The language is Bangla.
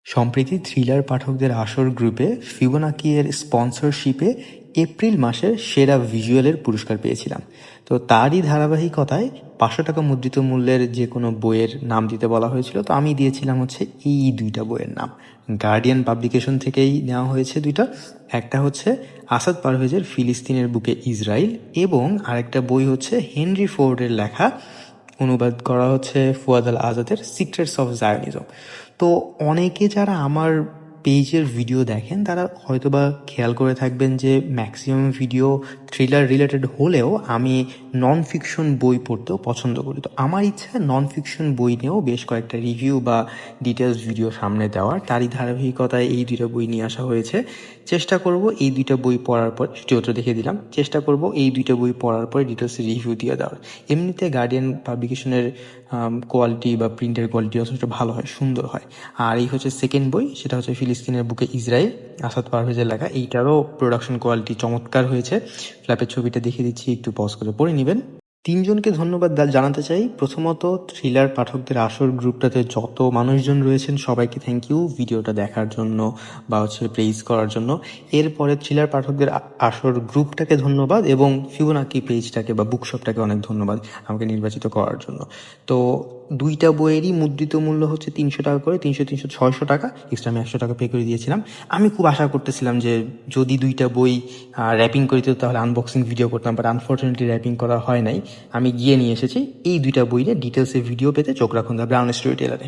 সম্প্রতি থ্রিলার পাঠকদের আসর গ্রুপে ফিবোনাকি এর স্পন্সরশিপে এপ্রিল মাসের সেরা ভিজুয়ালের পুরস্কার পেয়েছিলাম। তো তারই ধারাবাহিকতায় 500 টাকা মুদ্রিত মূল্যের যে কোনো বইয়ের নাম দিতে বলা হয়েছিল, তো আমি দিয়েছিলাম হচ্ছে এই দুইটা বইয়ের নাম। গার্ডিয়ান পাবলিকেশন থেকেই নেওয়া হয়েছে দুইটা। একটা হচ্ছে আসাদ পারভেজের ফিলিস্তিনের বুকে ইসরায়েল, এবং আরেকটা বই হচ্ছে হেনরি ফোর্ডের লেখা, অনুবাদ করা হচ্ছে ফুয়াদ আল আজাদের সিক্রেটস অফ জায়নিজম। তো অনেকে যারা আমার পেজের ভিডিও দেখেন তারা হয়তোবা খেয়াল করে থাকবেন যে ম্যাক্সিমাম ভিডিও থ্রিলার রিলেটেড হলেও আমি নন ফিকশন বই পড়তেও পছন্দ করি। তো আমার ইচ্ছা নন ফিকশন বই নিয়েও বেশ কয়েকটা রিভিউ বা ডিটেলস ভিডিও সামনে দেওয়ার। তারই ধারাবাহিকতায় এই দুইটা বই নিয়ে আসা হয়েছে। চেষ্টা করব এই দুইটা বই পড়ার পর, ভিডিওটা দেখে দিলাম, চেষ্টা করব এই দুইটা বই পড়ার পরে ডিটেলস রিভিউ দিয়ে দেওয়ার। এমনিতে গার্ডিয়ান পাবলিকেশনের কোয়ালিটি বা প্রিন্টের কোয়ালিটি যথেষ্ট ভালো হয়, সুন্দর হয়। আর এই হচ্ছে সেকেন্ড বই, সেটা হচ্ছে ফিলিস্তিনের বুকে ইসরায়েল, আসাদ পারভেজের লেখা। এইটারও প্রোডাকশন কোয়ালিটি চমৎকার হয়েছে। ফ্ল্যাপের ছবিটা দেখিয়ে দিচ্ছি, একটু পজ করে পড়ে নেবেন। তিনজনকে ধন্যবাদ জানাতে চাই। প্রথমত থ্রিলার পাঠকদের আসর গ্রুপটাতে যত মানুষজন রয়েছেন সবাইকে থ্যাংক ইউ ভিডিওটা দেখার জন্য বা প্রেইজ করার জন্য। এরপরে থ্রিলার পাঠকদের আসর গ্রুপটাকে ধন্যবাদ, এবং ফিবোনাকি পেজটাকে বা বুকশপটাকে অনেক ধন্যবাদ আমাকে নির্বাচিত করার জন্য। তো দুইটা বইয়েরই মুদ্রিত মূল্য হচ্ছে 300 টাকা করে, 300, 300, 600 টাকা। এক্সট্রা আমি 100 টাকা পে করে দিয়েছিলাম। আমি খুব আশা করতেছিলাম যে যদি দুইটা বই র্যাপিং করে দিত তাহলে আনবক্সিং ভিডিও করতাম, বাট আনফর্চুনেটলি র্যাপিং করা হয় নাই। আমি গিয়ে নিয়ে এসেছি। এই দুইটা বইয়ের ডিটেলসে ভিডিও পেতে চোখ রাখুন দ্য ব্রাউন স্টোরি টেলারে।